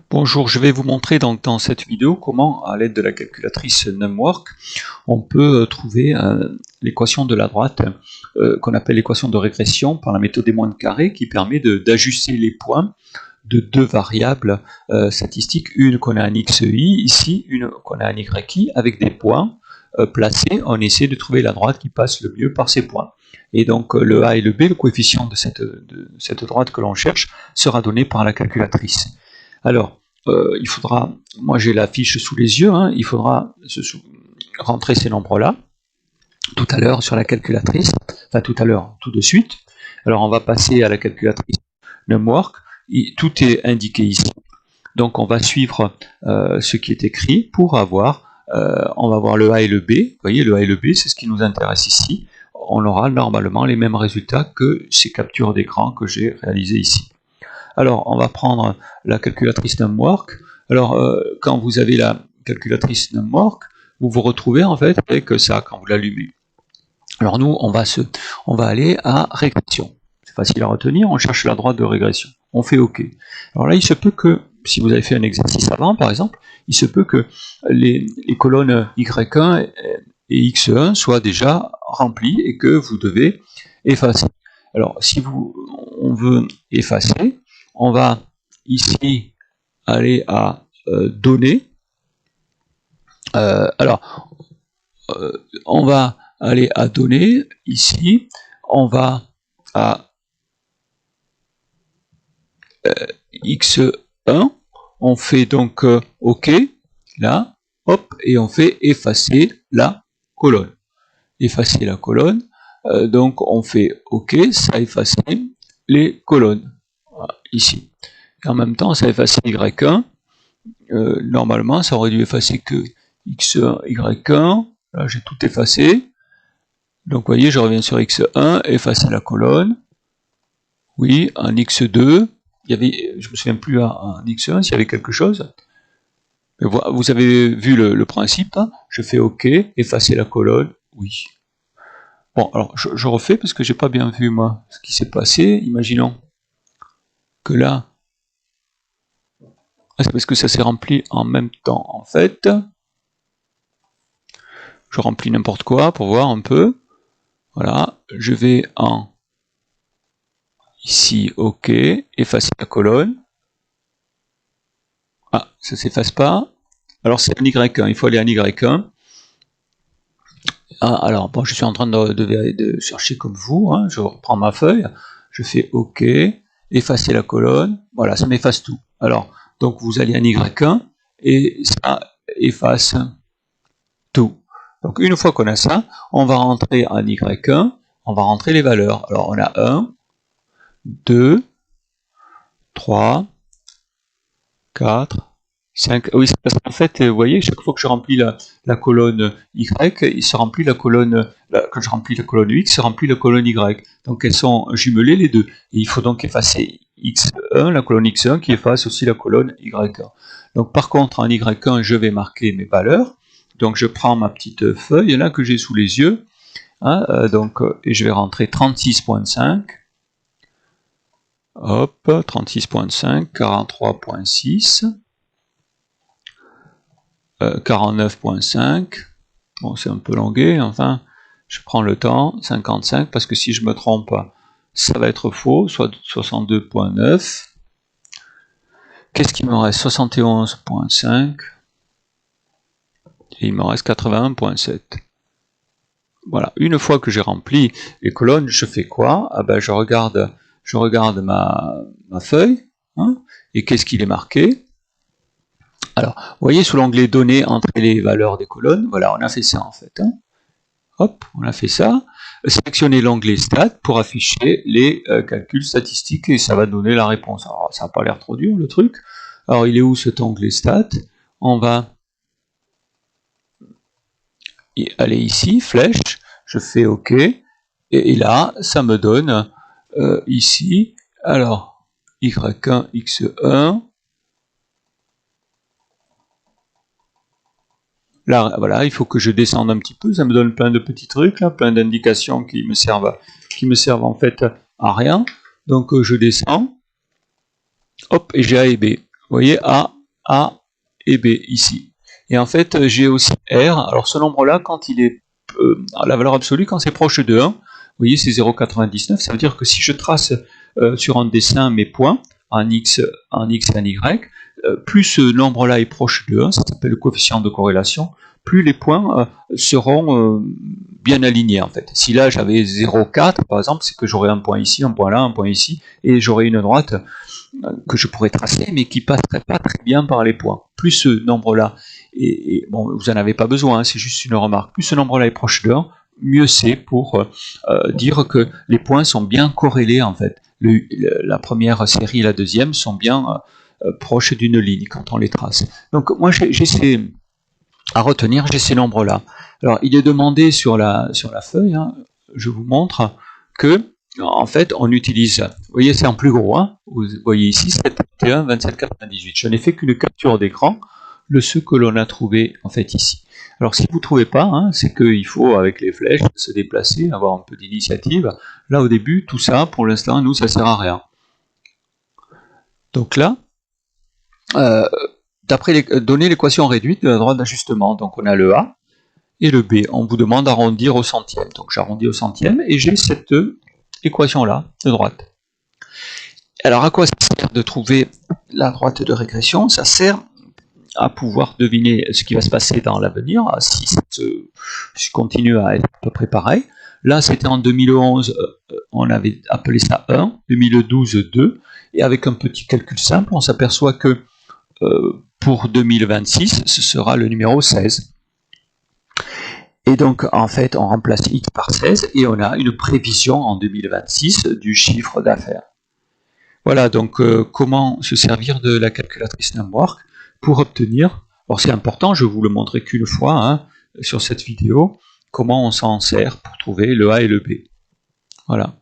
Bonjour, je vais vous montrer donc dans cette vidéo comment, à l'aide de la calculatrice Numwork, on peut trouver l'équation de la droite qu'on appelle l'équation de régression par la méthode des moins de carré qui permet d'ajuster les points de deux variables statistiques, une qu'on a en xi, ici une qu'on a en yi, avec des points placés. On essaie de trouver la droite qui passe le mieux par ces points. Et donc le a et le b, le coefficient de cette droite que l'on cherche, sera donné par la calculatrice. Alors, il faudra, moi j'ai la fiche sous les yeux, il faudra rentrer ces nombres-là, tout à l'heure sur la calculatrice, enfin tout à l'heure, tout de suite. Alors on va passer à la calculatrice Numwork, tout est indiqué ici. Donc on va suivre ce qui est écrit pour avoir, on va voir le A et le B, vous voyez le A et le B c'est ce qui nous intéresse ici. On aura normalement les mêmes résultats que ces captures d'écran que j'ai réalisées ici. Alors, on va prendre la calculatrice Numwork. Alors, quand vous avez la calculatrice Numwork, vous vous retrouvez en fait avec ça quand vous l'allumez. Alors nous, on va aller à régression. C'est facile à retenir, on cherche la droite de régression. On fait OK. Alors là, il se peut que, si vous avez fait un exercice avant, par exemple, il se peut que les colonnes Y1 et X1 soient déjà remplies et que vous devez effacer. Alors, si on veut effacer, on va ici aller à données. On va aller à données. Ici, on va à x1. On fait donc OK, là, hop, et on fait effacer la colonne. Effacer la colonne. Donc on fait OK, ça a effacé les colonnes. Voilà, ici. Et en même temps, ça a effacé y1. Normalement, ça aurait dû effacer que x1, y1. Là, j'ai tout effacé. Donc, vous voyez, je reviens sur x1, effacer la colonne. Oui, en x2, il y avait, je ne me souviens plus en x1 s'il y avait quelque chose. Mais vous avez vu le principe. Je fais OK, effacer la colonne. Oui. Bon, alors, je refais parce que j'ai pas bien vu, moi, ce qui s'est passé. Imaginons que là, c'est parce que ça s'est rempli en même temps, en fait. Je remplis n'importe quoi pour voir un peu. Voilà, je vais en ici, OK, effacer la colonne. Ah, ça s'efface pas. Alors c'est un Y1, il faut aller en Y1. Ah, alors, bon, je suis en train de chercher comme vous, je reprends ma feuille, je fais OK, effacer la colonne, voilà, ça m'efface tout. Alors, donc vous allez en Y1 et ça efface tout. Donc une fois qu'on a ça, on va rentrer en Y1, on va rentrer les valeurs. Alors on a 1, 2, 3, 4, 5. Oui, parce qu'en fait, vous voyez, chaque fois que je remplis la colonne Y, il se remplit la colonne, quand je remplis la colonne X, se remplit la colonne Y. Donc elles sont jumelées les deux. Et il faut donc effacer X1, la colonne X1, qui efface aussi la colonne Y1. Donc par contre, en Y1, je vais marquer mes valeurs. Donc je prends ma petite feuille là que j'ai sous les yeux. Et je vais rentrer 36.5. Hop, 36.5, 43.6, 49.5, bon c'est un peu longué, enfin, je prends le temps, 55, parce que si je me trompe, ça va être faux, soit 62.9, qu'est-ce qu'il me reste? 71.5, et il me reste 81.7. Voilà, une fois que j'ai rempli les colonnes, je fais quoi? Ah ben je regarde ma feuille, et qu'est-ce qu'il est marqué? Alors, vous voyez sous l'onglet données, entrer les valeurs des colonnes, voilà, on a fait ça en fait. Hop, on a fait ça. Sélectionnez l'onglet stat pour afficher les calculs statistiques et ça va donner la réponse. Alors, ça n'a pas l'air trop dur le truc. Alors, il est où cet onglet stat? On va aller ici, flèche, je fais OK, et là, ça me donne ici, alors, Y1, X1, là, voilà, il faut que je descende un petit peu, ça me donne plein de petits trucs, là, plein d'indications qui me servent en fait à rien. Donc je descends, hop, et j'ai A et B. voyez, A et B ici. Et en fait, j'ai aussi R. Alors ce nombre-là, quand il est à la valeur absolue, quand c'est proche de 1, vous voyez, c'est 0,99. Ça veut dire que si je trace sur un dessin mes points, en X et en Y, plus ce nombre-là est proche de 1, ça s'appelle le coefficient de corrélation, plus les points seront bien alignés en fait. Si là j'avais 0,4 par exemple, c'est que j'aurais un point ici, un point là, un point ici, et j'aurais une droite que je pourrais tracer, mais qui passerait pas très bien par les points. Plus ce nombre-là, et bon, vous n'en avez pas besoin, hein, c'est juste une remarque, plus ce nombre-là est proche de 1, mieux c'est pour dire que les points sont bien corrélés en fait. La première série et la deuxième sont bien proches d'une ligne quand on les trace. Donc moi j'essaie à retenir, j'ai ces nombres-là. Alors il est demandé sur la feuille, hein, je vous montre que en fait on utilise, vous voyez c'est en plus gros, hein, vous voyez ici 7,31, 27,98. Je n'ai fait qu'une capture d'écran de ce que l'on a trouvé en fait ici. Alors si vous ne trouvez pas, hein, c'est qu'il faut avec les flèches se déplacer, avoir un peu d'initiative. Là au début, tout ça, pour l'instant, nous, ça ne sert à rien. Donc là, d'après donner l'équation réduite de la droite d'ajustement, donc on a le A et le B. On vous demande d'arrondir au centième. Donc j'arrondis au centième et j'ai cette équation-là de droite. Alors à quoi ça sert de trouver la droite de régression? Ça sert à pouvoir deviner ce qui va se passer dans l'avenir, si ça continue à être à peu près pareil. Là, c'était en 2011, on avait appelé ça 1, 2012, 2, et avec un petit calcul simple, on s'aperçoit que pour 2026, ce sera le numéro 16. Et donc, en fait, on remplace x par 16, et on a une prévision en 2026 du chiffre d'affaires. Voilà, donc comment se servir de la calculatrice Numwork pour obtenir, alors c'est important, je vous le montrerai qu'une fois hein, sur cette vidéo, comment on s'en sert pour trouver le A et le B. Voilà.